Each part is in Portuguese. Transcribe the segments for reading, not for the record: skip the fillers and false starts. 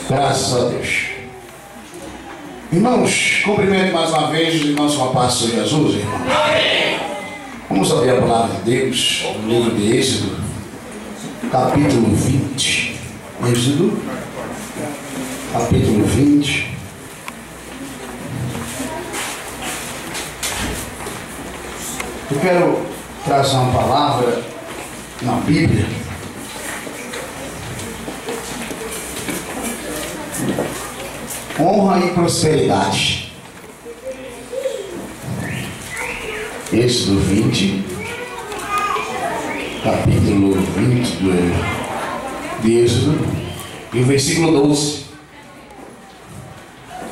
Graças a Deus. Irmãos, cumprimento mais uma vez o nosso rapaz Senhor Jesus, irmãos. Vamos abrir a palavra de Deus no livro de Êxodo, capítulo 20. Êxodo, capítulo 20. Eu quero trazer uma palavra na Bíblia. Honra e prosperidade. Êxodo 20, capítulo 20 de Êxodo, e o versículo 12.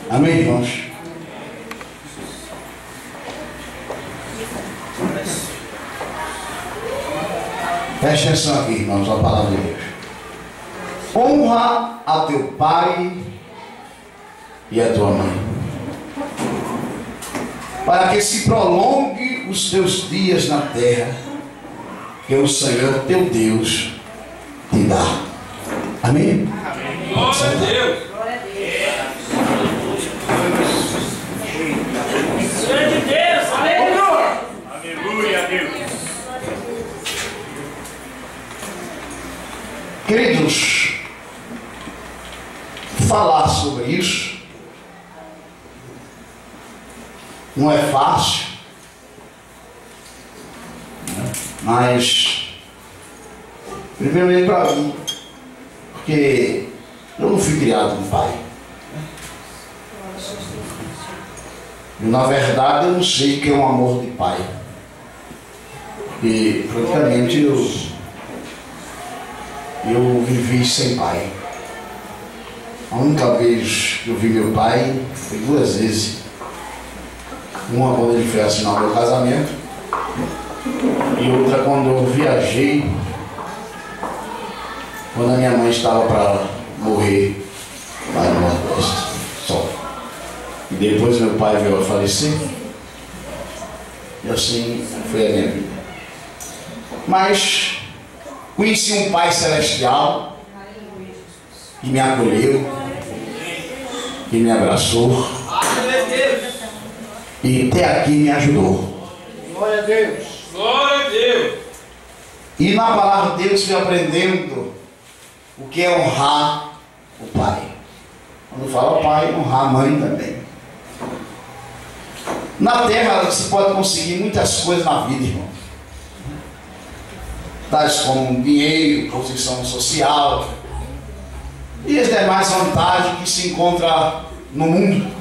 Amém, irmãos? Preste atenção aqui, irmãos, a palavra de Deus. Honra a teu pai e a tua mãe, para que se prolongue os teus dias na terra que o Senhor teu Deus te dá. Amém? Amém. Glória a Deus. Glória a Deus. Glória de Deus. Aleluia. Aleluia a Deus. Queridos, falar sobre isso não é fácil, né? Mas primeiramente para mim, porque eu não fui criado com pai. E na verdade eu não sei o que é um amor de pai, porque praticamente eu vivi sem pai. A única vez que eu vi meu pai foi 2 vezes. Uma quando ele foi assinar meu casamento, e outra quando eu viajei, quando a minha mãe estava para morrer lá no Nordeste. Só. E depois meu pai veio a falecer, e assim foi a minha vida. Mas conheci um Pai Celestial que me acolheu, que me abraçou e até aqui me ajudou. Glória a Deus. Glória a Deus. E na palavra de Deus fui aprendendo o que é honrar o pai. Quando fala pai, honrar a mãe também. Na terra você pode conseguir muitas coisas na vida, irmão. Tais como dinheiro, posição social e as demais vantagens que se encontram no mundo.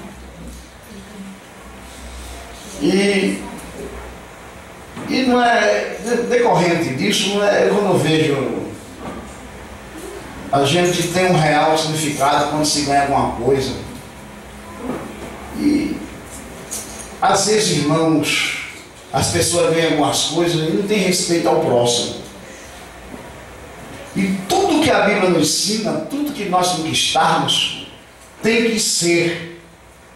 E não é decorrente disso, não é quando eu vejo a gente tem um real significado quando se ganha alguma coisa. E às vezes, irmãos, as pessoas ganham algumas coisas e não tem respeito ao próximo. E tudo que a Bíblia nos ensina, tudo que nós conquistarmos, tem que ser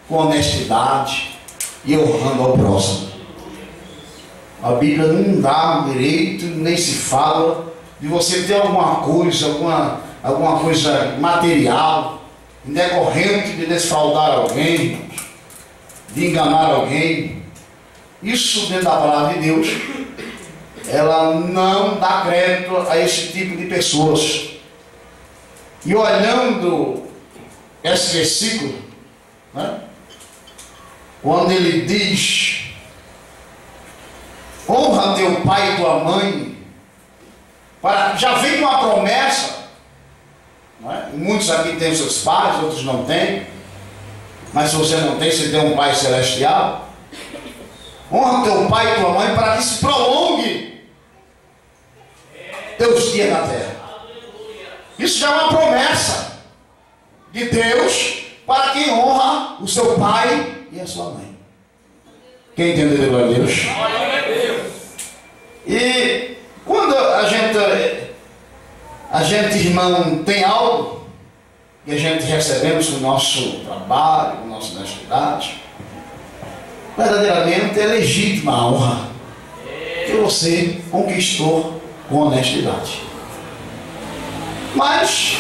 com honestidade e honrando ao próximo. A Bíblia não dá direito, nem se fala de você ter alguma coisa material, decorrente de desfraudar alguém, de enganar alguém. Isso dentro da palavra de Deus, ela não dá crédito a esse tipo de pessoas. E olhando esse versículo, né, quando ele diz: honra teu pai e tua mãe, já vem com uma promessa, né? Muitos aqui têm seus pais, outros não têm, mas se você não tem, você tem um pai celestial. Honra teu pai e tua mãe para que se prolongue teus dias na terra. Isso já é uma promessa de Deus para quem honra o seu pai e a sua mãe. Quem entendeu? Glória a Deus. E quando a gente, irmão, tem algo que a gente recebemos no nosso trabalho, na nossa honestidade, verdadeiramente é legítima a honra que você conquistou com honestidade. Mas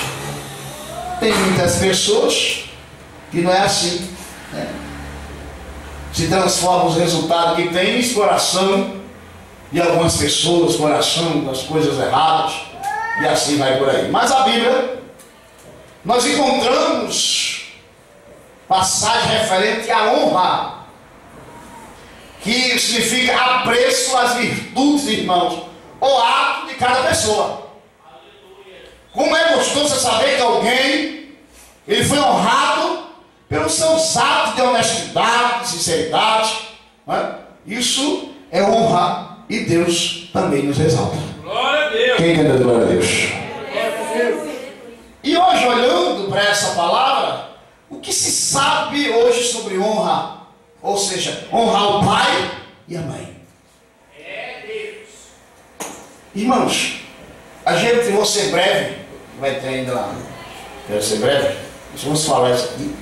tem muitas pessoas que não é assim, né? Se transforma os resultados que tem em exploração de algumas pessoas, exploração das coisas erradas, e assim vai por aí. Mas a Bíblia, nós encontramos passagem referente à honra, que significa apreço às virtudes, irmãos, ou ato de cada pessoa. Como é gostoso saber que alguém, ele foi honrado pelos seus atos de honestidade, de sinceridade, né? Isso é honra, e Deus também nos exalta. Glória a Deus. Quem entendeu? Glória a Deus. E hoje, olhando para essa palavra, o que se sabe hoje sobre honra? Ou seja, honrar o pai e a mãe. Irmãos, a gente, vou ser breve, vai ter ainda lá, quero ser breve, vamos falar isso aqui.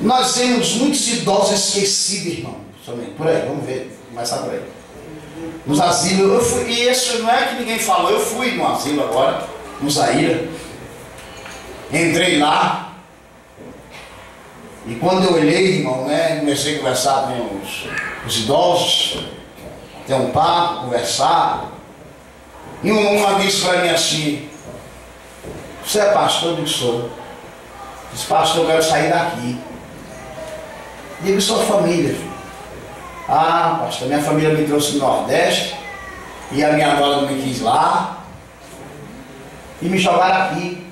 Nós temos muitos idosos esquecidos, irmão, somente por aí, vamos ver, começar por aí. Nos asilos, eu fui, e isso não é que ninguém falou, eu fui no asilo agora, no Zaira, entrei lá, e quando eu olhei, irmão, né, comecei a conversar com os idosos, ter um papo, conversar. E uma disse para mim assim: você é pastor? Eu digo: sou. Disse: pastor, eu quero sair daqui. Eu digo: sua família, filho. Ah, pastor, minha família me trouxe do Nordeste, e a minha nora não me quis lá, e me jogaram aqui.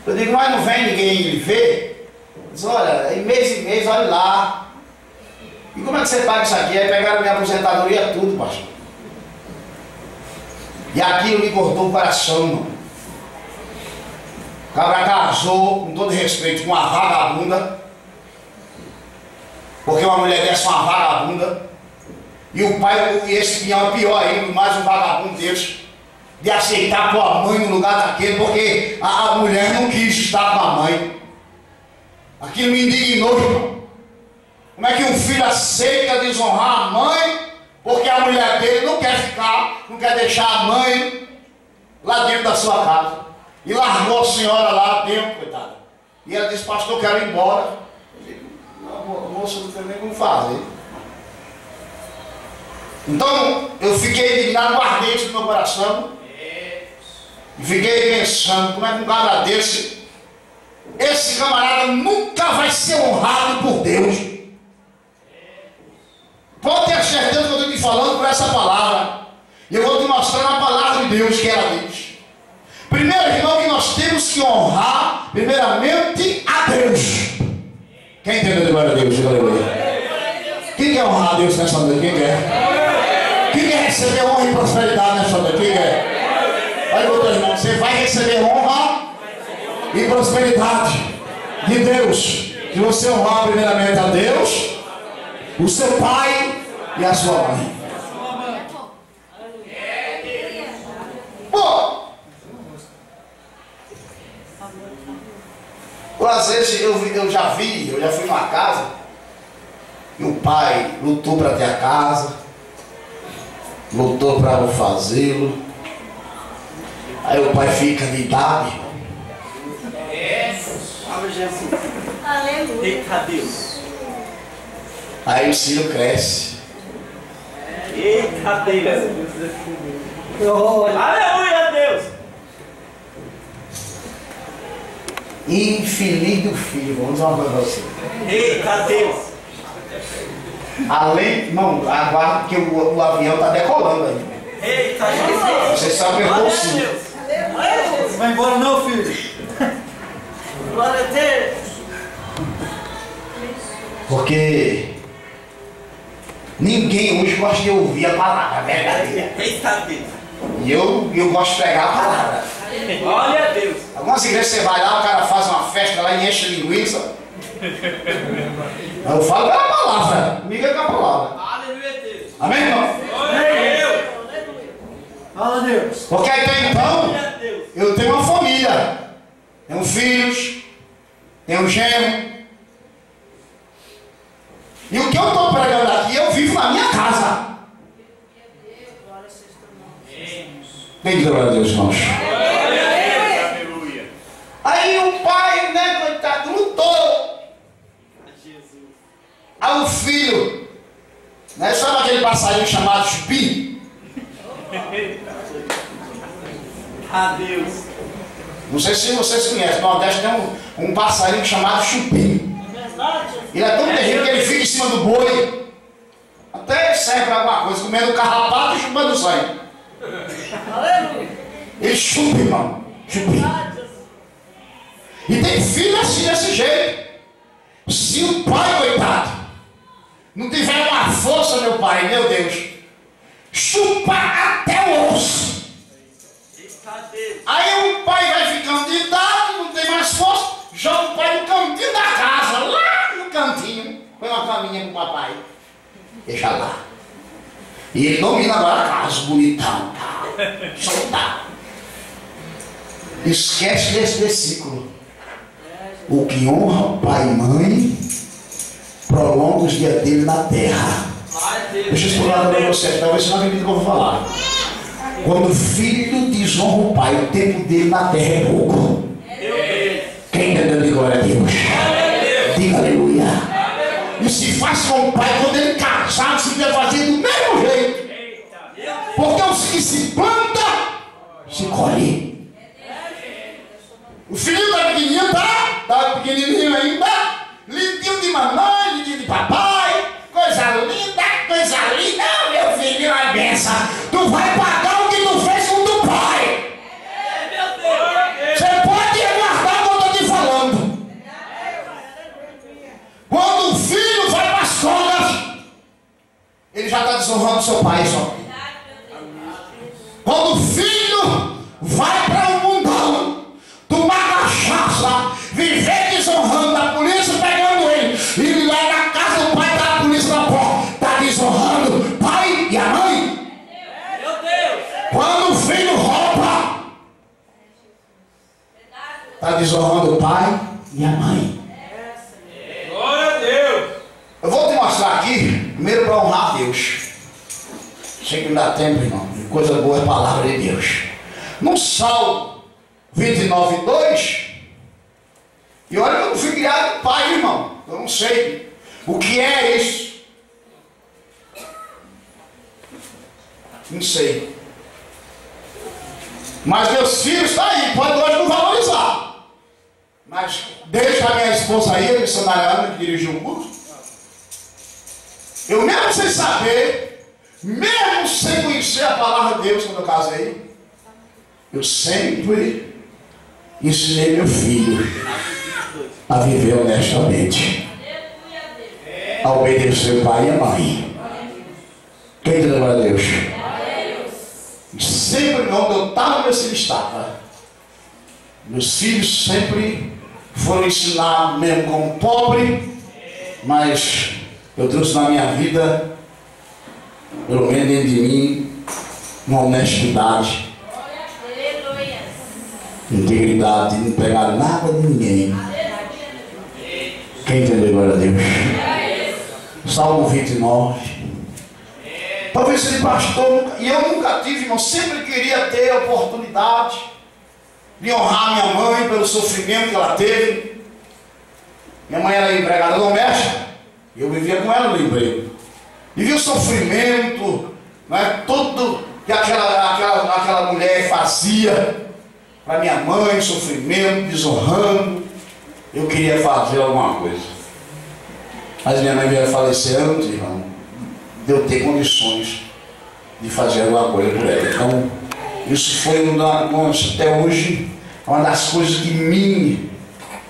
Eu digo: mas não vem ninguém lhe ver? Diz: olha, em mês, olha lá. E como é que você paga isso aqui? Aí pegaram minha aposentadoria tudo, pastor. E aquilo me cortou o coração, irmão. O cabra casou, com todo respeito, com uma vagabunda. Porque uma mulher dessa é uma vagabunda. E o pai, e esse pinhão é pior ainda, mais um vagabundo desse, de aceitar com a mãe no lugar daquele, porque a mulher não quis estar com a mãe. Aquilo me indignou, irmão. Como é que um filho aceita desonrar a mãe, porque a mulher dele não quer ficar, não quer deixar a mãe lá dentro da sua casa? E largou a senhora lá dentro, coitada. E ela disse: pastor, eu quero ir embora. Eu digo: não, moça, não tem nem como fazer. Então, eu fiquei indignado, guardei isso no meu coração. E fiquei pensando: como é que um cara desse, esse camarada nunca vai ser honrado por Deus? Pode ter certeza que eu estou te falando por essa palavra. E eu vou te mostrar a palavra de Deus que ela diz. Primeiro, irmão, que nós temos que honrar primeiramente a Deus. Quem entendeu de glória a Deus? Quem quer honrar a Deus nessa noite? Quem quer? Quem quer receber honra e prosperidade nessa noite? Quem quer? Olha, meu irmão, você vai receber honra e prosperidade de Deus. Se você honrar primeiramente a Deus, o seu pai e a sua mãe. Bom, às vezes eu já fui numa casa e o pai lutou para ter a casa, lutou para eu fazê-lo. Aí o pai fica de idade. Aleluia. Eita Deus. Aí o filho cresce. Eita Deus. Aleluia, Deus. Infeliz do filho. Vamos dizer uma coisa para você. Eita Deus. Além, não, aguarda que o avião está decolando aí. Eita Jesus. Você sabe que eu Glória a sim. Deus. Não vai embora não, filho. Glória a Deus. Porque ninguém hoje gosta de ouvir a palavra verdadeira. Eita Deus. E eu gosto de pregar a palavra. Glória a Deus. Algumas igrejas você vai lá, o cara faz uma festa lá e enche linguiça. Eu falo pela palavra, comigo é com a palavra. Aleluia, Deus. Amém, irmão? Glória a Deus. Fala Deus. Porque até então, Glória a Deus. eu tenho uma família. Tenho filhos, tenho genro. E o que eu estou pregando aqui, eu vivo na minha casa. Bem, glória a Deus, irmãos. Glória a Deus. Aleluia. Aí o pai passarinho chamado chupim? Adeus. Não sei se vocês conhecem, no Nordeste tem um passarinho chamado chupim. Ele é tão terrível que ele fica em cima do boi. Até serve para alguma coisa, comendo carrapato e chupando sangue. Ele chupa, irmão. Chupa. E tem filho assim, desse jeito. Se o pai, coitado, não tiver uma força, meu pai, meu Deus, chupa até o osso. Aí o pai vai ficando de idade, não tem mais força, joga o pai no cantinho da casa, lá no cantinho. Põe uma caminha pro papai. Deixa lá. E ele domina agora a casa, bonitão, soldado. Esquece desse versículo. O que honra pai e mãe prolonga os dias dele na terra. Deixa eu explicar para você, talvez você não acredite que eu vou falar. Quando o filho desonra o pai, o tempo dele na terra é pouco. Quem entendeu de glória a Deus? Diga aleluia. E se faz com o pai, quando ele casar, se quer fazer do mesmo jeito. Porque os que se planta, se colhe. O filho da pequenininha tá pequenininho ainda, lindinho de mamãe, lindinho de papai, coisa linda. Não, meu filho, é uma benção. Tu vai pagar o que tu fez com teu pai. Você pode guardar o que eu estou te falando. Quando o filho vai para as contas, ele já está desonrando seu pai só. Quando o filho vai para o mundão, tomar cachaça, viver desonrando, a polícia pegando ele, e lá na casa do pai tá a polícia na porta, está desonrando o pai e a mãe. Quando o filho rouba, está desonrando o pai e a mãe. Glória a Deus. Eu vou te mostrar aqui, primeiro para honrar a Deus. Sei que não dá tempo, irmão. Coisa boa é a palavra de Deus. No Salmo 29:2. E olha que eu não fui criado com pai, irmão. Eu não sei o que é isso. Não sei. Mas meus filhos estão aí, pode hoje não valorizar. Mas deixa a minha esposa aí, a missionária Ana, que dirigiu o culto. Eu mesmo sem saber, mesmo sem conhecer a palavra de Deus quando eu casei, eu sempre ensinei meu filho a viver honestamente, a obedecer o pai e a mãe. Quem te leva a Deus? Sempre onde eu estava, meu filho estava. Meus filhos sempre foram ensinados mesmo como pobre, mas eu trouxe na minha vida, pelo menos dentro de mim, uma honestidade, integridade, não pegar nada de ninguém. Quem entendeu? Glória a Deus. Salmo 29. Talvez seja pastor, e eu nunca tive, irmão, sempre queria ter a oportunidade de honrar minha mãe pelo sofrimento que ela teve. Minha mãe era empregada doméstica, e eu vivia com ela no emprego. E vi o sofrimento, né, tudo que aquela mulher fazia para minha mãe, sofrimento, desonrando. Eu queria fazer alguma coisa. Mas minha mãe veio a falecer antes, irmão, de eu ter condições de fazer alguma coisa por ela. Então, isso foi até hoje, uma das coisas que me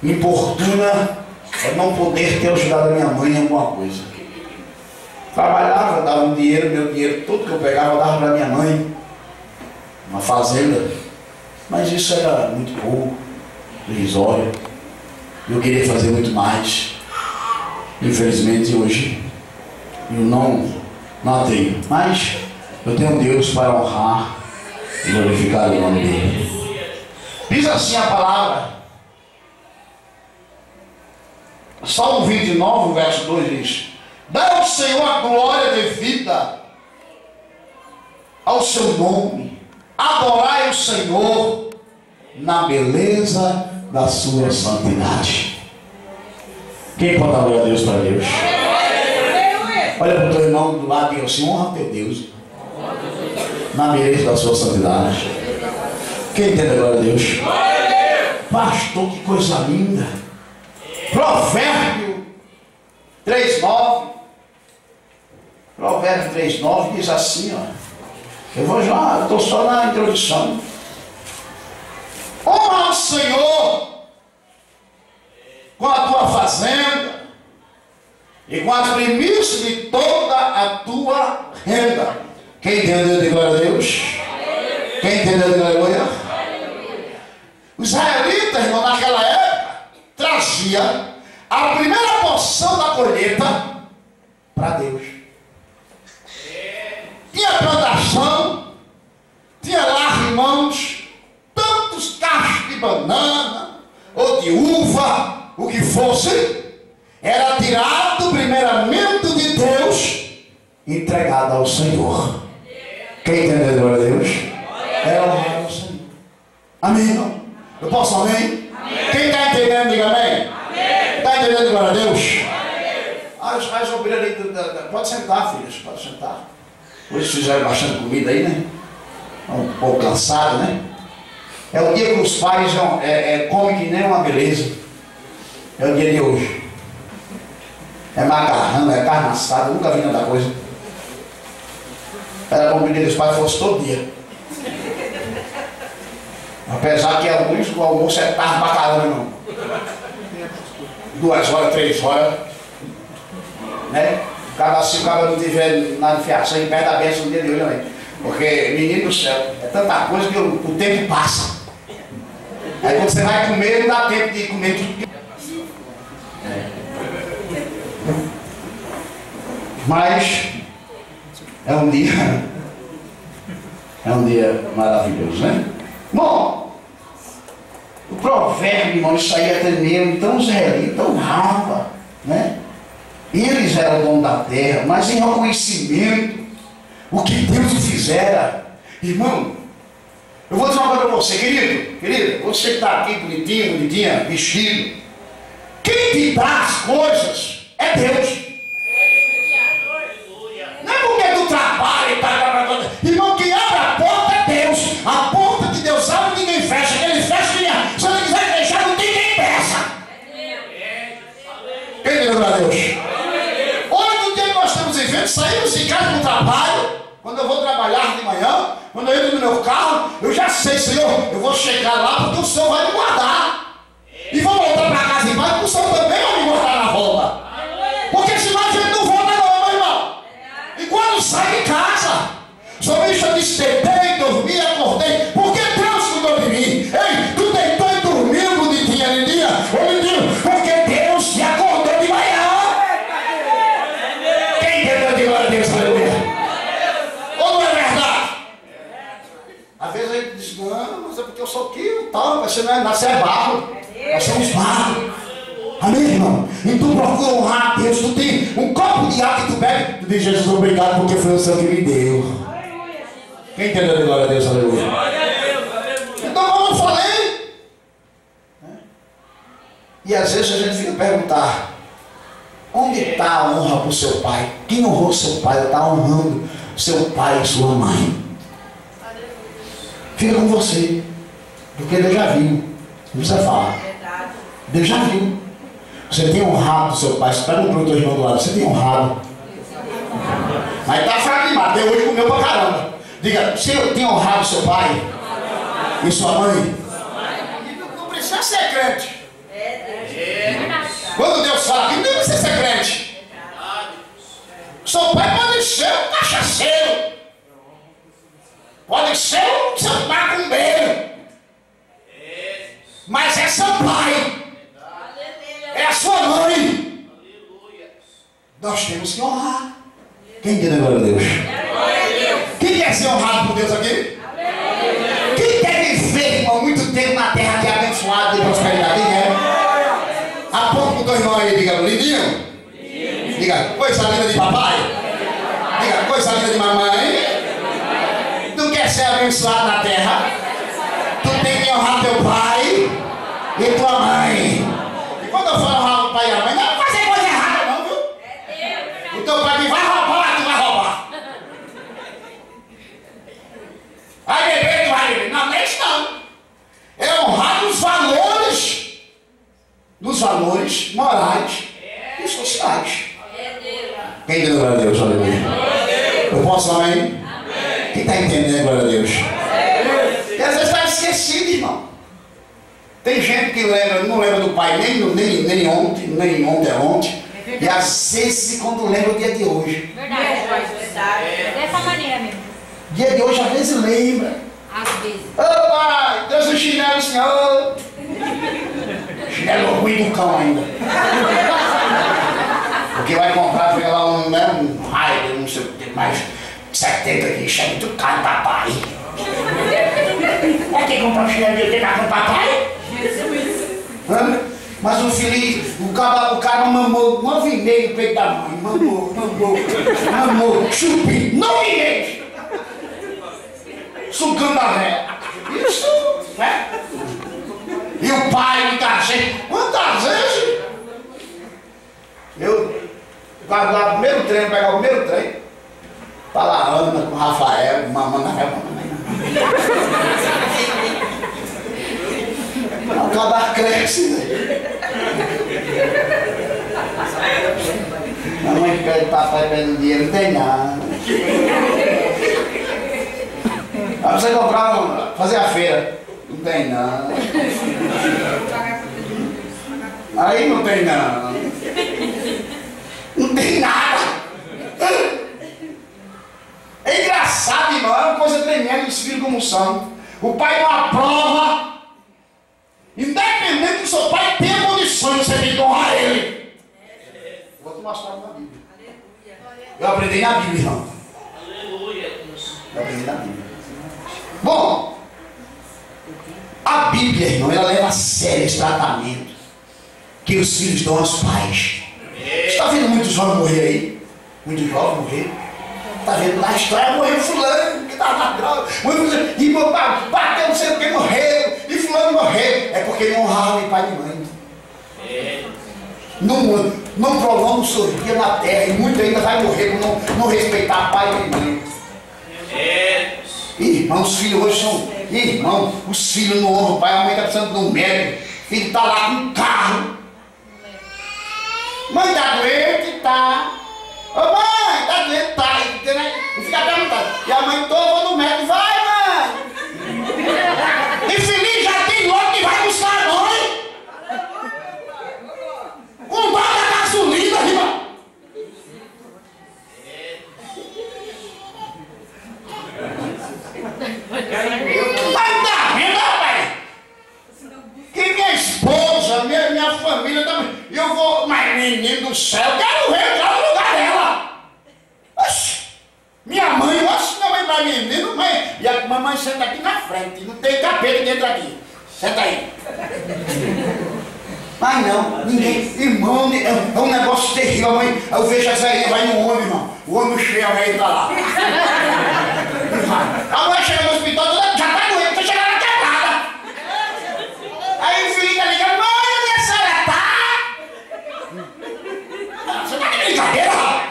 importuna é não poder ter ajudado a minha mãe em alguma coisa. Trabalhava, dava um dinheiro, meu dinheiro, tudo que eu pegava, eu dava para minha mãe, uma fazenda, mas isso era muito pouco, irrisório. Eu queria fazer muito mais. Infelizmente hoje eu não tenho, mas eu tenho Deus para honrar e glorificar o nome dele. Diz assim a palavra, Salmo 29, verso 2 diz: dá ao Senhor a glória devida ao seu nome, adorai o Senhor na beleza da sua santidade. Quem pode dar glória a Deus para Deus? Olha para o teu irmão do lado e diga assim: honra teu Deus na beleza da sua santidade. Quem entende a glória a Deus? Pastor, que coisa linda. Provérbio 3:9. Provérbio 3:9 diz assim, ó. Eu estou só na introdução. Honra ao Senhor com a tua fazenda e com as primícias de toda a tua renda. Quem entendeu de glória a Deus? Quem entendeu de glória a Deus? Os israelitas, irmão, naquela época, trazia a primeira porção da colheita para Deus. Tinha plantação, tinha lá, irmãos, tantos cachos de banana ou de uva, o que fosse, era tirado primeiramente de Deus e entregado ao Senhor. Quem entendeu, glória a Deus? Era honrado ao Senhor. Amém, irmão? Eu posso amém? Amém. Quem está entendendo, diga amém. Está entendendo, glória a Deus? As obreiras ali, pode sentar, filhas, pode sentar. Hoje fizeram bastante comida aí, né? Um pouco cansado, né? É o dia que os pais comem que nem uma beleza. É o dia de hoje. É macarrão, é carne assada, nunca vi tanta coisa. Era bom que o dia dos pais fosse todo dia. Apesar que alguns, o almoço é tarde pra caramba, não. 2 horas, 3 horas. Né? Se o cara não tiver na enfiação em pé da bênção no dia de hoje, né? Porque, menino do céu, é tanta coisa que o tempo passa. Aí quando você vai comer, não dá tempo de comer tudo. Mas é um dia maravilhoso, né? Bom, o provérbio, irmão, isso aí até mesmo, então os israelitas honravam, né? Eles eram o dono da terra, mas em reconhecimento, o que Deus fizera, irmão, eu vou dizer uma coisa para você, querido, você que está aqui bonitinha, vestido, quem te dá as coisas é Deus. Não é porque tu trabalha e tá, irmão, quem abre a porta é Deus. A porta que Deus abre, ninguém fecha. Quem ele fecha, ninguém. Se ele quiser deixar, não tem quem peça. Quem entendeu, glória a Deus? Hoje, no dia que nós estamos vivendo, saímos de casa do trabalho. Quando eu vou trabalhar de manhã, quando eu entro no meu carro, eu já sei, Senhor, eu vou chegar lá porque o Senhor vai me guardar. E vou voltar para casa em paz, porque o Senhor também vai me guardar na volta. Porque senão a gente não volta não, meu irmão. E quando sai de casa, o salmista disse: deitei, dormi, acordei. Porque Deus cuidou de mim. Ei, tu deitou e dormiu de dia em dia? Ou menino, porque Deus te acordou de manhã. Quem entendeu de glória a Deus, aleluia? Ou não é verdade? Às vezes a gente diz: não, mas é porque eu sou aquilo, tal, mas você não é nada, você é barro. Nós somos barro. Amém, irmão? E tu procura honrar a Deus. Tu tem um copo de água que tu bebe. Tu diz: Jesus, obrigado porque foi o Senhor que me deu. Quem entendeu de glória a Deus? Aleluia. Então, como eu falei, e às vezes a gente fica perguntar: onde está a honra para o seu pai? Quem honrou seu pai? Está honrando seu pai e sua mãe. Fica com você, porque Deus já viu. Não precisa falar. Deus já viu. Você tem honrado seu pai. Você perguntou o teu irmão do lado: você tem honrado? Mas está fraco demais. Até hoje comeu pra caramba. Diga: você tem honrado seu pai e sua mãe? Não precisa ser crente. Quando Deus fala aqui, não precisa ser crente. Seu pai pode ser um cachaceiro, pode ser um seu macumbeiro, mas é seu pai, é a sua mãe. Nós temos que honrar. Quem quer glória a Deus? Quem quer ser honrado por Deus aqui? Quem quer viver, irmão, muito tempo na terra que é abençoada e prosperidade? Quem quer? Aponta para o teu irmão aí, diga: lindinho. Diga: coisa linda de papai. Diga: coisa linda de mamãe. Tu quer ser abençoado na terra? Tu tem que honrar teu pai e tua mãe. E quando eu falo honrar o pai e a mãe, não vai fazer coisa errada não, viu? O teu pai me vai nos valores morais e sociais. Quem entendeu, glória a Deus? Aleluia. Eu posso falar amém? Quem está entendendo, glória a Deus? E às vezes está esquecido, irmão. Tem gente que não lembra do pai nem ontem, nem ontem. E às vezes quando lembra o dia de hoje. Verdade. Dessa maneira mesmo. Dia de hoje às vezes lembra. Às vezes. Ô pai, trouxe um chinelo, senhor. Chinelo ruim do cão ainda. Porque vai comprar, fica lá um raio, não sei o que mais. 70 aqui, isso é muito caro, papai. É quem comprar um chinelo de 80 com papai? Mas o filho, o cara mamou 9,5 no peito da mãe. Mamou, chupim, 9,5. Sugando a véia. Isso, né? E o pai, muitas vezes, eu vai lá no primeiro trem, pegar o primeiro trem, tá lá Ana com o Rafael, mamando a véia. O cara cresce, né? A mãe pede papai, pede dinheiro, não tem nada. Aí você comprar, fazer a feira, não tem nada. Aí não tem nada. Não tem nada. É engraçado, irmão, é uma coisa tremenda dos filhos como são. O pai não aprova. Independente do seu pai ter condições de você tem que honrar ele. Vou te mostrar na Bíblia. Eu aprendi na Bíblia, irmão. Eu aprendi na Bíblia. Bom, a Bíblia, irmão, ela leva a sério esse tratamento que os filhos dão aos pais. Você está vendo muitos jovens morrer aí? Muitos jovens morrer? Está vendo lá a história? Morreu fulano, que estava na droga. E meu pai bateu, não sei o que, morreu. E fulano morreu. É porque não honrava nem pai nem mãe. Não prolonga o seu dia na terra. E muito ainda vai morrer por não respeitar pai nem mãe. Irmão, os filhos hoje são... Irmão, os filhos não honram o pai. A mãe está precisando de um médico. O filho está lá com um carro. Mãe está doente, tá. Ô mãe, está doente, tá. E fica perguntando. E a mãe toda, vou no médico. Vai, mãe. Infeliz, já tem logo que vai buscar a mãe. Com barra da gasolina, irmão. Mas tá vendo, rapaz? Que minha esposa, minha família também. E eu vou, mas menino do céu, quero ver, quero lugar dela. Oxi, minha mãe vai menino, mãe. E a mamãe senta aqui na frente, não tem capeta dentro aqui. Senta aí. Mas não, ninguém, irmão, é um negócio terrível. A mãe, eu vejo essa aí, vai no ônibus, irmão. O ônibus cheio, a velha tá lá. A mãe chega no hospital, já tá doente, vai chegar na quebrada. Aí o filho tá ligando, mãe, onde a senhora tá? Você tá de brincadeira, rapaz?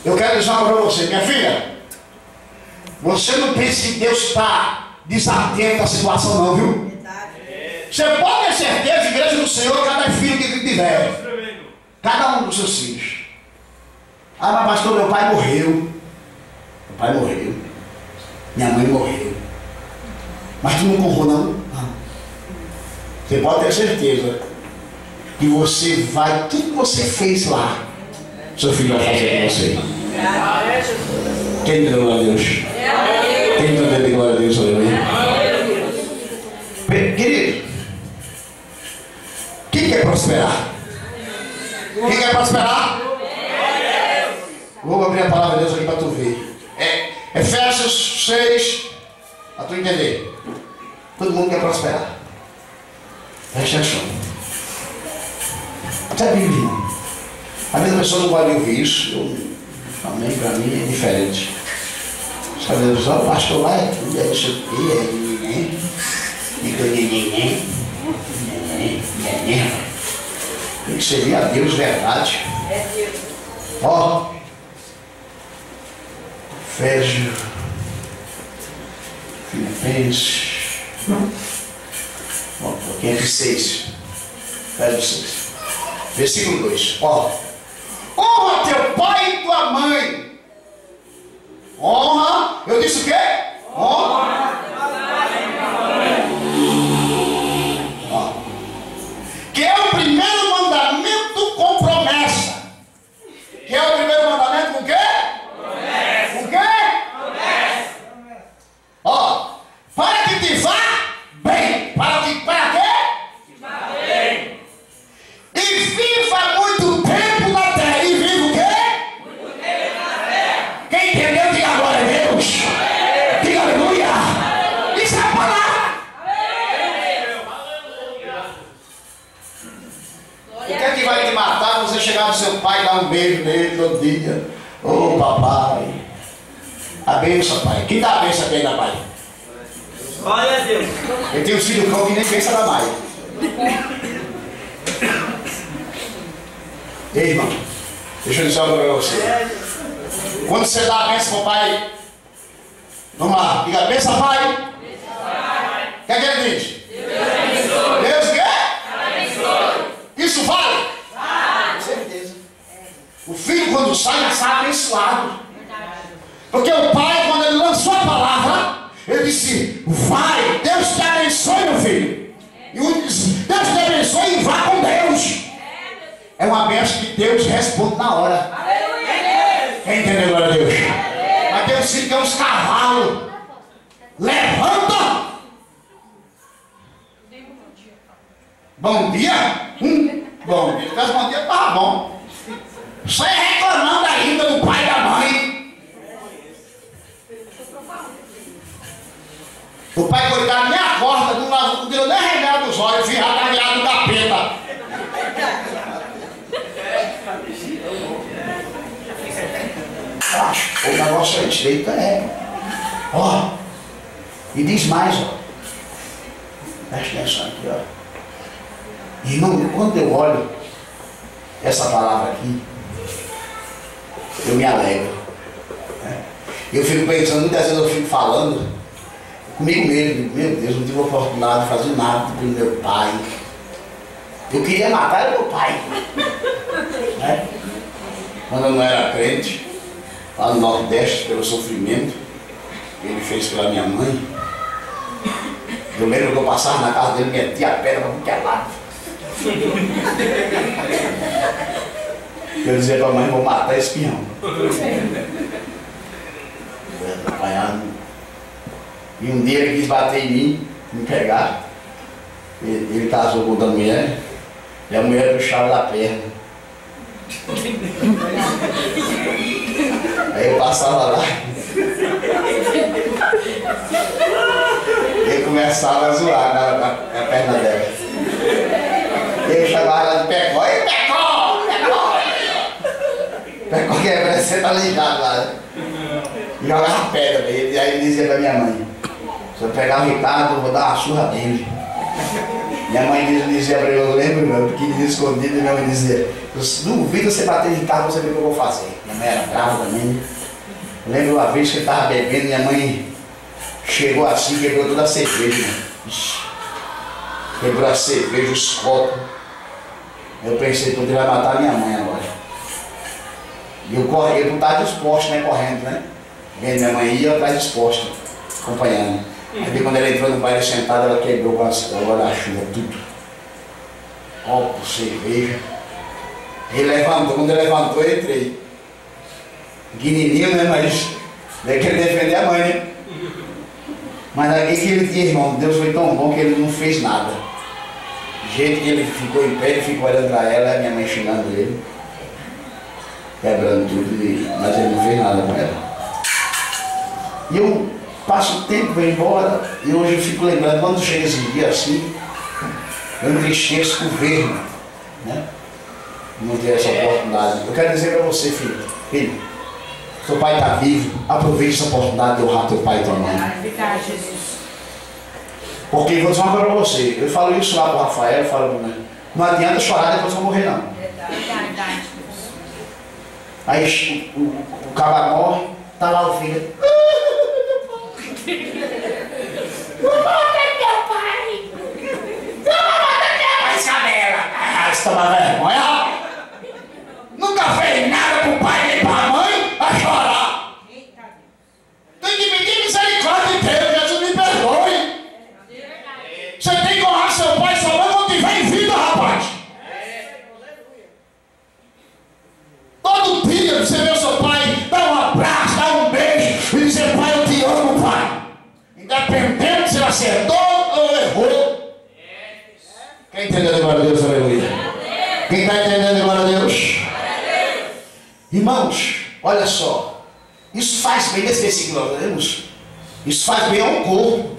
Eu quero dizer uma coisa pra você, minha filha. Você não pense que Deus está desatento à situação, não, viu? Você pode ter certeza, igreja do Senhor, cada filho que tiver, cada um dos seus filhos. Ah, mas pastor, meu pai morreu. Meu pai morreu. Minha mãe morreu. Mas tu não honrou, não? Não. Você pode ter certeza que você vai, tudo que você fez lá, seu filho vai fazer com você. Quem deu glória a Deus? Quem deu glória a Deus? Aleluia. Querido, quem quer prosperar? Quem quer prosperar? Vou abrir a palavra de Deus aqui para tu ver. Efésios 6, para tu entender. Todo mundo quer prosperar. Preste atenção. Até a Bíblia, irmão. Às vezes a pessoa não pode ouvir isso. Também para mim é diferente. Sabe, o pastor lá é tudo, é isso aqui, tem que servir a Deus verdade. Ó, Filipenses. Aqui entre 6. Verso 6. Versículo 2. Ó. Honra teu pai e tua mãe. Honra. Eu disse o quê? Honra. Ó. Que é o primeiro mandamento com promessa. Que é o primeiro mandamento com o quê? Promessa. Com o quê? Promessa. Ó. Para que te vá bem. Para quê? Vá bem. E viva muito tempo na terra. E viva o quê? Muito tempo na terra. Quem entendeu, diga glória a Deus. Diga aleluia. Isso é a palavra. O que é que vai te matar você chegar no seu pai e dar um beijo nele todo dia? Ô papai. A benção, pai. Quem dá a benção aqui ainda, pai? Glória a Deus. Eu tenho um filho cão que nem pensa na mãe. Ei, irmão, deixa eu dizer uma coisa pra você. Quando você dá a benção pro pai, vamos lá, diga benção, pai. O que é que ele diz? Deus abençoe. Deus o quê? Abençoe. Isso vale? Vale. Com certeza. O filho, quando sai, já sai abençoado. Porque o pai, quando ele lançou a palavra, ele disse: vai, Deus te abençoe, meu filho. E um disse: Deus te abençoe e vá com Deus. É uma bênção que Deus responde na hora. Quem entendeu, glória a Deus? Mas tem uns filhos que é uns cavalos. Levanta. Bom dia. Bom dia. Bom dia, tá bom. Você reclamando ainda do pai e da mãe. O pai, coitado, nem acorda, não deu nem remédio dos olhos, já está virado do capeta. O negócio é estreito, ó. E diz mais, ó. Presta atenção aqui, ó. Irmão, quando eu olho essa palavra aqui, eu me alegro. Né? Eu fico pensando, muitas vezes eu fico falando comigo mesmo, meu Deus, não tive a oportunidade de fazer nada pelo meu pai. Eu queria matar meu pai. Né? Quando eu não era crente, lá no Nordeste, pelo sofrimento que ele fez pela minha mãe, eu lembro que eu passava na casa dele, metia a pedra para qualquer lado. Eu dizia para a mãe: vou matar esse peão. Apanhado. E um dia ele quis bater em mim, me pegar. Ele casou com outra mulher, e a mulher puxava da perna. Aí eu passava lá, e ele começava a zoar na perna dela. E eu chamava ela de Pecó. Ei, Pecó! Pecó! Pecó que é, parece que você tá ligado lá. E jogava pedra nele. E aí ele dizia pra minha mãe: se eu pegar o Ricardo, eu vou dar uma surra nele. Minha mãe dizia pra ele, eu lembro, meu pequenininho escondido, e minha mãe dizia: eu duvido você bater em Ricardo, você vê o que eu vou fazer. Minha mãe era brava também. Eu lembro uma vez que ele estava bebendo, minha mãe chegou assim, quebrou toda a cerveja. Quebrou a cerveja, os copos. Eu pensei que ele vai matar minha mãe agora. E eu corri, eu estava disposto, né, correndo, né? Vendo minha mãe ia atrás disposta, acompanhando. Aí quando ela entrou no baile sentada, ela quebrou com as guarda-chuva, tudo. Copo, cerveja. Ele levantou, quando ele levantou, eu entrei. Pequenininho, né? Mas ele queria defender a mãe, né? Mas aqui que ele tinha, irmão, Deus foi tão bom que ele não fez nada. Do jeito que ele ficou em pé, ele ficou olhando para ela, minha mãe xingando ele, quebrando tudo, mas ele não fez nada com ela. E eu passo o tempo, vou embora, e hoje eu fico lembrando, quando chega esse dia assim, eu entristeço por ver, né? Não ter essa oportunidade. Eu quero dizer para você, filho, seu pai está vivo, aproveite essa oportunidade de honrar teu pai e tua mãe. Porque vou dizer uma coisa para você, eu falo isso lá para o Rafael, eu falo, não adianta chorar depois que eu morrer, não. Aí o cara morre, tá lá o filho. tomar vergonha, rapaz. Nunca fez nada pro pai nem pra mãe, a chorar. Tem que pedir misericórdia de Deus, Jesus me perdoe. Você tem que honrar seu pai e sua mãe quando tiver em vida, rapaz. Todo dia você vê o seu pai, dá um abraço, dá um beijo e dizer: pai, eu te amo, pai. Independente se ele acertou ou errou. Quem entendeu agora a Deus, aleluia? Quem está entendendo agora a Deus? Irmãos, olha só. Isso faz bem nesse versículo, irmãos. Isso faz bem ao corpo.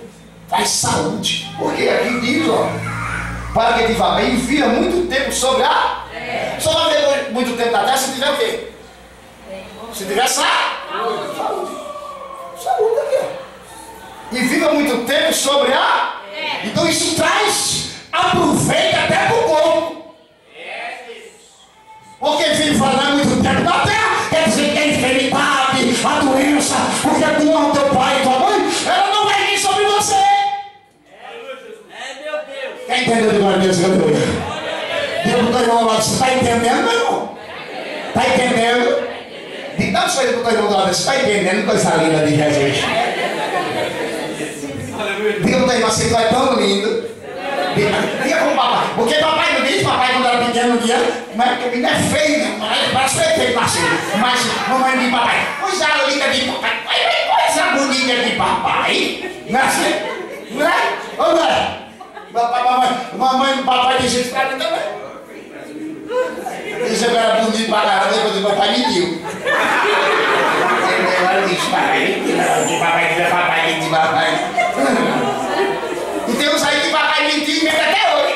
Faz saúde. Porque aqui diz, ó, para que te vá bem, viva muito tempo sobre a terra. Só vai ver muito tempo na terra se tiver o quê? Se tiver saúde. Saúde aqui, ó. E viva muito tempo sobre a terra. Então isso traz aproveita até para o corpo. Porque vive falando muito tempo na terra, quer dizer que a enfermidade, a doença, porque a tua, teu pai e tua mãe, ela não vai vir sobre você. Meu Deus. Quem entendeu de glória a Deus? Aleluia. Diga para o teu irmão lá, você está entendendo, meu irmão? Está entendendo? Então isso aí para o teu irmão lá, você está entendendo coisa linda de Jesus? Diga para o teu irmão, você é tão lindo. Diga como papai, porque papai não diz, papai quando era pequeno não dia, mas porque ele não é feio, né? Parece feio nascido. Mas mamãe diz papai, coisa linda de papai, coisa bonita de papai. Não é assim? Não é? Ou não é? Mamãe e papai dizem isso para mim também. Isso eu era bonito para caramba, depois o papai mentiu. Agora diz papai, que papai diz papai, que diz papai. E tem uns aí que papai mentiu mesmo até hoje.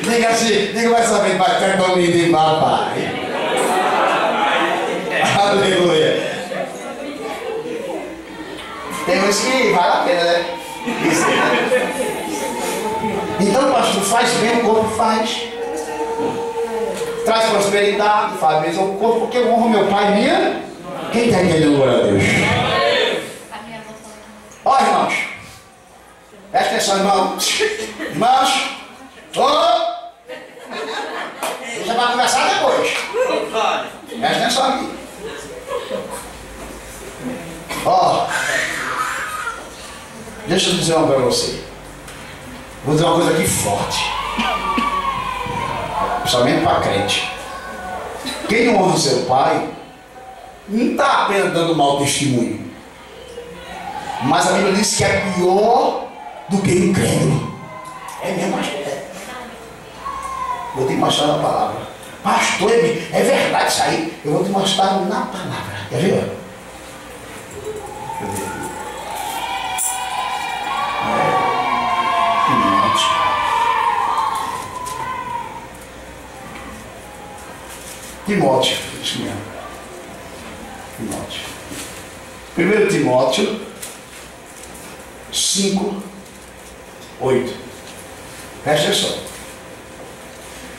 Diga assim, diga mais uma vez, pai, quer tão lindo de papai. Aleluia. Tem uns que vale a pena, né? Isso, né? Então, pastor, faz bem, o corpo faz. Traz prosperidade, faz bem ao corpo, porque eu honro meu pai e minha. Quem está entendendo, glória a Deus? Ó, irmãos. Presta atenção, irmãos. Irmãos. Ô! Você vai conversar depois. Presta atenção aqui. Ó. Deixa eu dizer uma para você. Vou dizer uma coisa aqui forte. Principalmente para crente. Quem não honra seu pai, não está apenas dando mau testemunho. Mas a Bíblia diz que é pior do que o incrédulo. É mesmo, pastor. Vou te mostrar na palavra. Pastor, é verdade isso aí. Eu vou te mostrar na palavra. Quer ver? Timóteo, isso mesmo. Timóteo. 1 Timóteo 5, 8. Presta atenção.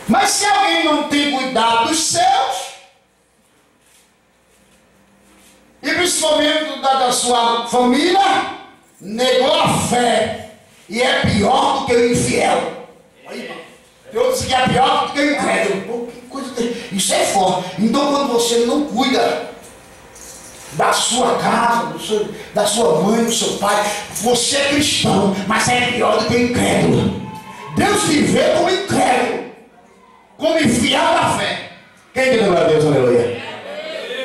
Mas se alguém não tem cuidado dos seus, e principalmente da sua família, negou a fé, e é pior do que o infiel. Tem outros que é pior do que o incrédulo. Isso é forte. Então, quando você não cuida da sua casa, da sua mãe, do seu pai, você é cristão, mas é pior do que o incrédulo. Deus te vê como incrédulo, como infiel da fé. Quem tem glória a Deus, aleluia?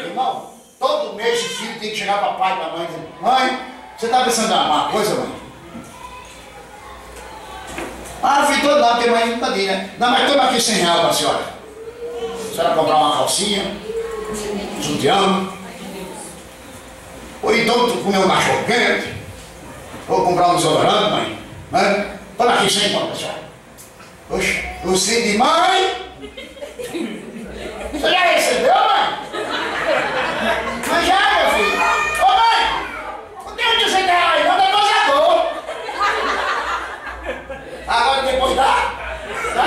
Irmão, todo mês o filho tem que chegar para o pai e para a mãe e dizer: mãe, você está pensando em alguma coisa, mãe? Ah, filho, todo não, porque mãe não está aqui, né? Não, mas toma aqui R$100 para a senhora. A senhora comprar uma calcinha, um sutiã, ou então comer um cachorro quente, ou comprar um desodorante, mãe. Né? Toma aqui 100 contas, senhora. Oxe, o sim de mãe. Você já recebeu, mãe? Mas já, meu filho. Ô mãe, não tem onde você der aí, não, depois é bom. Agora depois dá? Dá?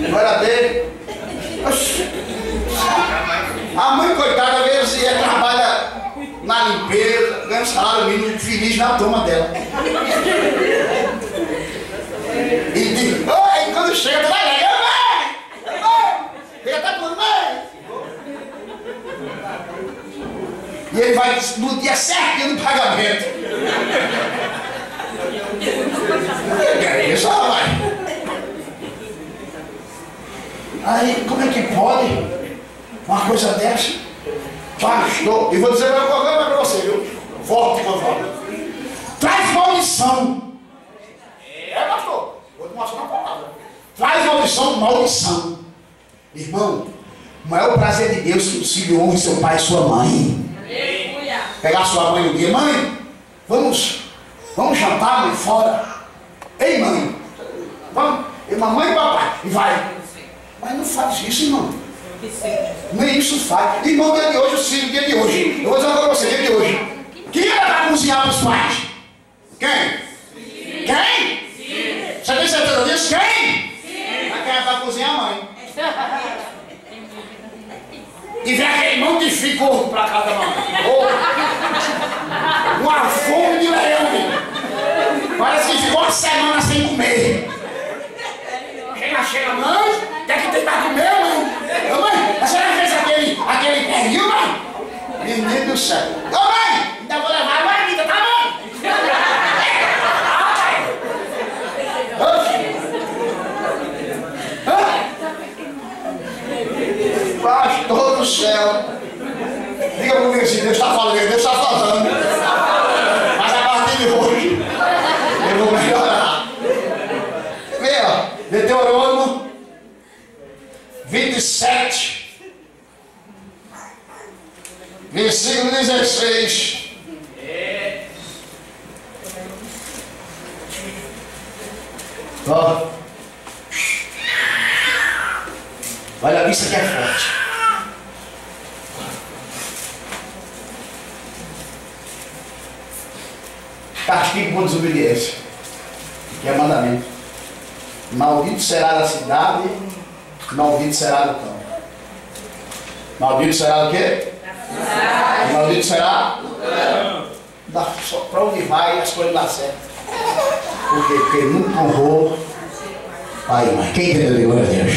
Glória a Deus. A mãe, coitada, às vezes trabalha dirige na turma dela. E diz, oi, quando chega, tu vai lá, mãe! Fica até por mãe! E ele vai no dia certinho do pagamento. É isso, vai. Aí, como é que pode uma coisa dessa? Pastor, e vou dizer uma coisa para você, viu? Forte quando fala. Traz maldição. É, pastor. Vou te mostrar uma palavra. Traz maldição, maldição. Irmão, o maior prazer de Deus é que o filho honre seu pai e sua mãe. Pegar sua mãe um dia, mãe, vamos jantar, mãe, fora. Ei, mãe, vamos, mamãe e papai, e vai. Mas não faz isso, irmão. Nem isso faz. Irmão, dia de hoje, o filho, dia de hoje. Eu vou dizer uma coisa pra você, dia de hoje. Quem era para cozinhar para os pais? Quem? Quem? Você tem certeza disso? Quem? Mas quem é para cozinhar? A mãe. E vem aquele monte de filho gordo para casa da mãe. Uma fome de leão. Parece que ficou uma semana sem comer. Chega, mãe, o que é que tem para comer, mãe? Ô mãe, a senhora fez aquele pernil, mãe? Menino do céu. Ô mãe, ainda vou levar a marmita, tá bom? Pastor do céu. Diga para mim assim, Deus está falando, Deus está falando. Mas a partir de hoje, eu vou melhorar. Vê, ó, Deuteronômio 27, versículo 16. Ó. Olha, isso aqui é forte. Castigo por desobediência, que é mandamento. Maldito será da cidade, maldito será do campo. Maldito será o quê? Maldito será? Só para onde vai as coisas dão certo. Por quê? Porque nunca honrou pai e mãe. Quem entendeu? Glória a Deus.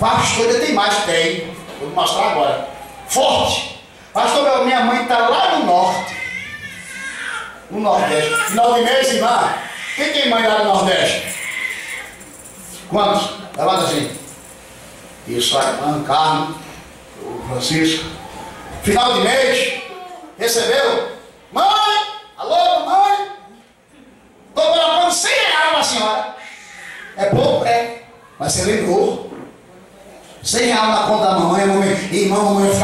Pastor, ainda tem mais? Tem. Vou mostrar agora. Forte. Pastor, minha mãe está lá no norte. No Nordeste. Final de mês, irmã. Quem tem mãe lá no Nordeste? Quantos? Levanta assim. Isso aí, irmã Carmen, o Francisco. Final de mês, recebeu? Mãe! Alô, mãe! Estou colocando 100 reais para a senhora. É pouco? É. Mas você lembrou. 100 reais na conta da mamãe, irmão, mamãe vai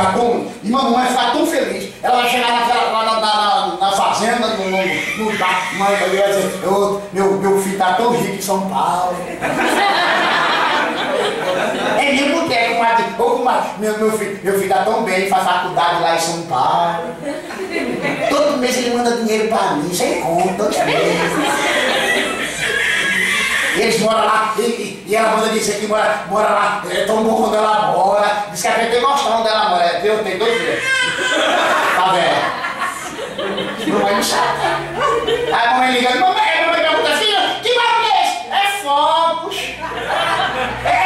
ficar tão feliz. Ela vai chegar na fazenda, no bar, mãe vai dizer, meu filho está tão rico em São Paulo. É mesmo boteco, meu filho está tão bem, faz faculdade lá em São Paulo. Todo mês ele manda dinheiro para mim, sem conta, todos os meses. Eles moram lá, e ela manda dizer que mora lá, é tão bom quando ela mora. Diz que a gente tem gostão dela mora, eu tenho 2 dias. Tá vendo? Mamãe não sabe. Aí a mamãe liga, mamãe pergunta, filha, que barulho é esse? É fogos. É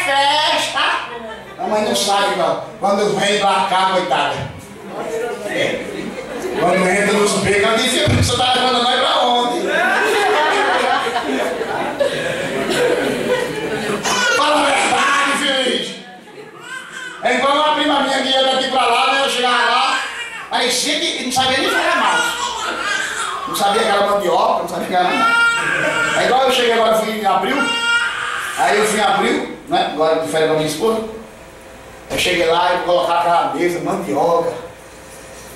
festa. A mamãe não sabe, não. Quando vem pra cá, coitada. Quando entra nos becos, ela diz, você tá levando nós pra onde? Fala a verdade, feliz. É igual uma prima minha que ia daqui pra lá, né? Eu chegava lá, parecia que não sabia nem fazer mal. Não sabia que era mandioca, não sabia que era nada. É igual eu cheguei agora, fui em abril. Aí eu fui em abril, né? Agora de férias com a minha esposa. Eu cheguei lá e colocar aquela mesa, mandioca,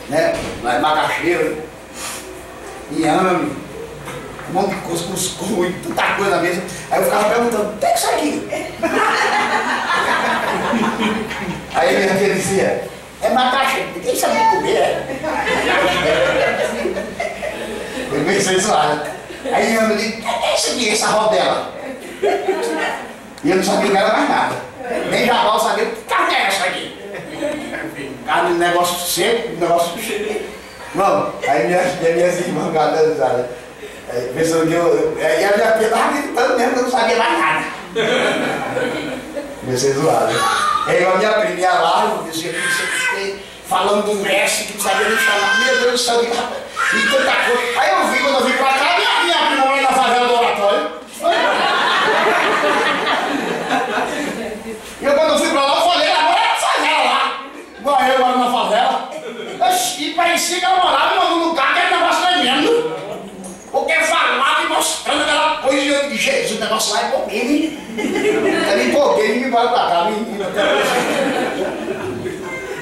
né? Macaxeira, inhame, um monte de coisa, cuscuz, tanta coisa na mesa. Aí eu ficava perguntando, o que é isso aqui? Aí minha tia dizia, é macaxeira, ninguém sabia comer, é? Eu pensei isso lá. Aí eu disse, o que é isso aqui, essa rodela? E eu não sabia que era mais nada. Nem Jabal sabia que carne é essa aqui. Carne, negócio seco, negócio cheio. Não, aí minhas irmãs gadando já, né? Pensando que aí a minha filha estava gritando mesmo, que eu não sabia mais nada. Comecei a zoar, né? Aí a minha prima ia lá, eu dizia que falando do mestre, que não sabia nem falar. Meu Deus do céu, e tanta coisa. Aí eu vi, quando eu vim pra cá, minha prima lá na favela do oratório. E eu, quando eu fui pra lá, eu falei, agora é na favela lá. Igual eu moro na favela. E parecia que ela morava num lugar que era um negócio tremendo. Porque falava e mostrando aquela coisa de Jesus, o negócio lá é pouquinho. Eu me empolguei e me embora pra cá, menina.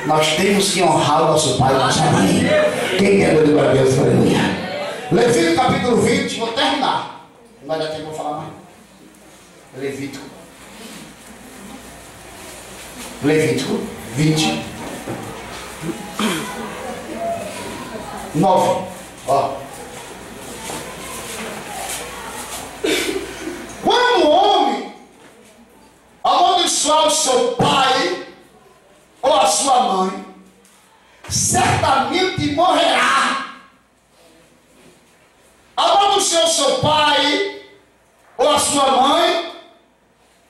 Nós temos que honrar o nosso pai e nossa mãe. Quem é doido para Deus? Aleluia. Levítico capítulo 20, vou terminar. Não vai dar tempo para falar mais. Levítico 20, 9. Ó. Quando o homem amaldiçoar o seu pai ou a sua mãe, certamente morrerá. Amaldiçoar o seu pai ou a sua mãe,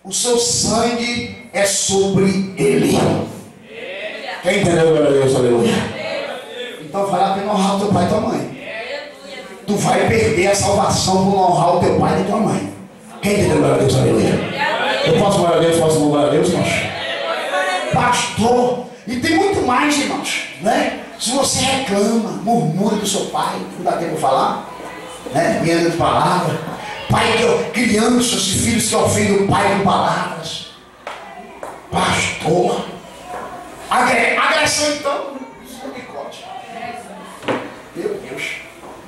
o seu sangue é sobre ele. Quem entendeu, glória a Deus, aleluia? Então vale a pena honrar o teu pai e tua mãe. Tu vai perder a salvação por não honrar o teu pai e tua mãe. Quem entendeu, glória a Deus, aleluia? Eu posso glória a Deus, posso glória a Deus, irmãos? Pastor, e tem muito mais, irmãos, né? Se você reclama, murmura do seu pai, não dá tempo de falar, né? Meando de palavra, pai que crianças e filhos que ofendem o pai com palavras, pastor, agressão então, meu Deus,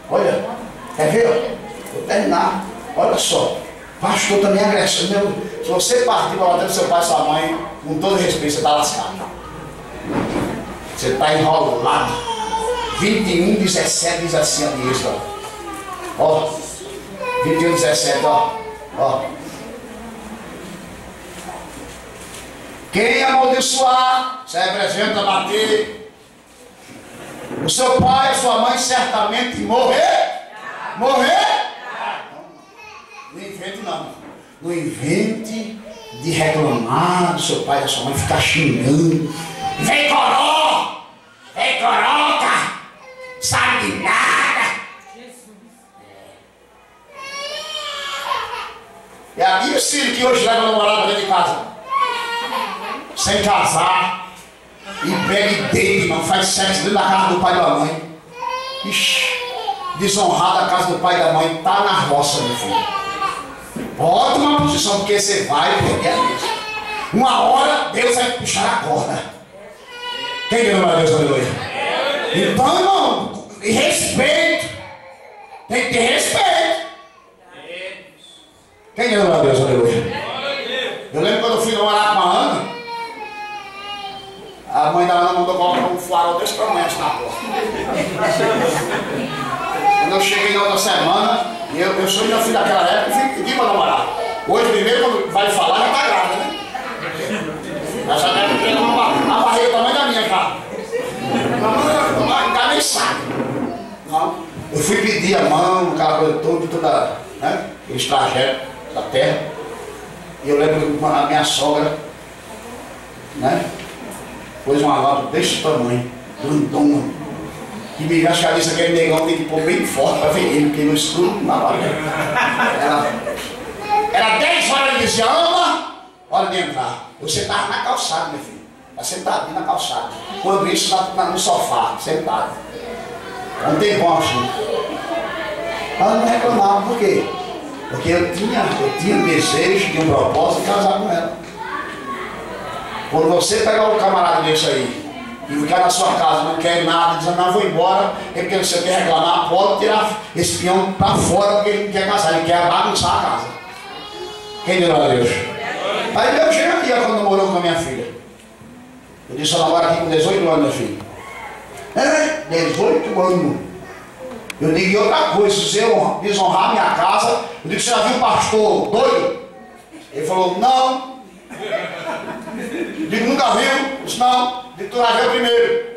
olha, quer ver? Vou terminar, olha só, pastor também é agressão, se você partir para bater do seu pai e sua mãe, com todo respeito, você está lascado. Você está enrolado. 21, 17 diz assim a Êxodo. Ó. 21, 17, ó. Quem amaldiçoar, se representa bater. O seu pai e a sua mãe certamente morrer. Não invente não. Não invente de reclamar do seu pai e da sua mãe, ficar xingando. Vem coroca, sabe de nada. E a minha filha que hoje leva a namorada dentro de casa, sem casar, e pega e deita, não faz sexo dentro da casa do pai e da mãe. Ixi, desonrada a casa do pai e da mãe, tá na roça, meu filho. Bota uma posição, porque você vai perder a Deus. Uma hora Deus vai puxar a corda. Quem deu a Deus, aleluia? Então, irmão, e respeito. Tem que ter respeito. Quem deu a Deus, aleluia? Eu lembro quando eu fui namorar com a Ana, a mãe da Ana mandou colocar um farol desse tamanho na porta. Quando eu cheguei na outra semana, eu sou meu filho daquela época e fui pedir para namorar. Hoje, primeiro, quando vai falar, já está grávida, né? Já deve ter uma barriga do tamanho da minha, cara. Não nem sabe. Não. Eu fui pedir a mão, aquela coisa toda, né? Aqueles trajetos da terra. E eu lembro que a minha sogra, né? Pôs uma lâmpada desse tamanho, grandona. Que me acho que ela disse aquele negão tem que pôr bem forte para ver ele, porque no escuro não dá para Era 10 horas, ele dizia, Ana, hora de entrar. Você estava na calçada, meu filho. Está sentado na calçada. Quando isso, está no sofá, sentado. Não tem bom assim. Ela não reclamava, por quê? Porque eu tinha um desejo, tinha um propósito de casar com ela. Quando você pegar um camarada desse aí e ficar na sua casa, não quer nada, dizendo, não, vou embora, é porque você quer reclamar, pode tirar esse peão para fora, porque ele não quer casar, ele quer bagunçar a casa. Quem deu a Deus? Aí meu genro ia quando morou com a minha filha. Eu disse, eu namoro aqui com 18 anos, meu filho. 18 anos. Eu digo, e outra coisa, se eu desonrar minha casa, eu digo, você já viu o pastor doido? Ele falou, não. Eu digo, nunca viu? Eu disse, não. Eu digo, tu já viu primeiro.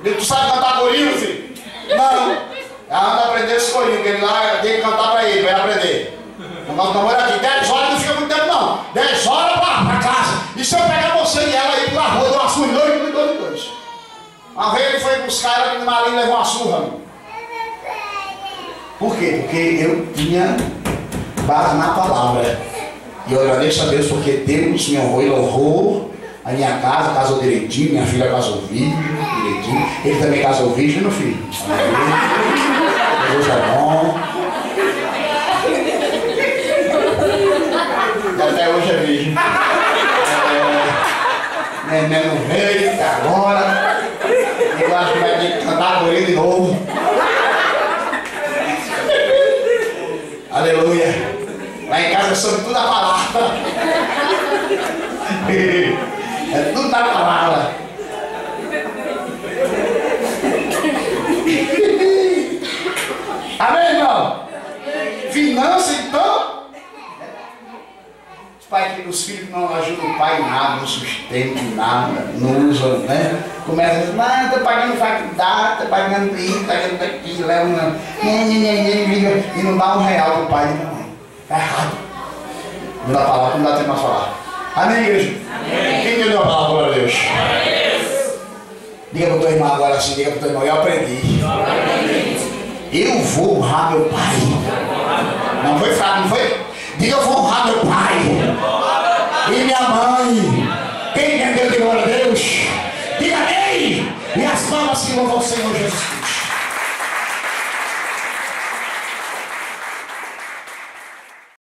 Eu, tu sabe cantar corinho, filho? Não. Ela anda aprendendo esse corinho, porque ele lá tem que cantar pra ele aprender. O nosso namoro aqui, 10 horas não fica muito tempo não. 10 horas pra casa. E se eu pegar você e ela aí pela rua, deu uma surra em dois. Uma vez ele foi buscar ela aqui no Marinho e levou uma surra, amigo. Por quê? Porque eu tinha base na palavra. E eu agradeço a Deus porque Deus me honrou, Ele honrou a minha casa, casou direitinho, minha filha casou virgem, direitinho. Ele também casou virgem, meu filho. Deus é bom. E até hoje é virgem. Neném não veio, até agora. Eu acho que vai ter que cantar por ele de novo. Aleluia. Lá em casa é sobre tudo a palavra. É tudo da palavra. Amém, irmão? Finança, então. Os filhos não ajudam o pai em nada, não sustentam nada, não usam, né? Começa a dizer, não, estou pagando faculdade, estou pagando isso, estou pagando aquilo, e não dá R$1 para o pai e para a mãe. Está errado. Não dá palavra, não dá tempo para falar. Amém, igreja? Amém. Quem entendeu a palavra, glória a Deus? Diga para o teu irmão agora assim, diga para o teu irmão, eu aprendi. Eu vou honrar meu pai. Não foi fraco, não foi? Diga, eu vou honrar meu pai e minha mãe. Quem entendeu, diga glória a Deus. Diga amém. E as palmas que louvam ao Senhor Jesus.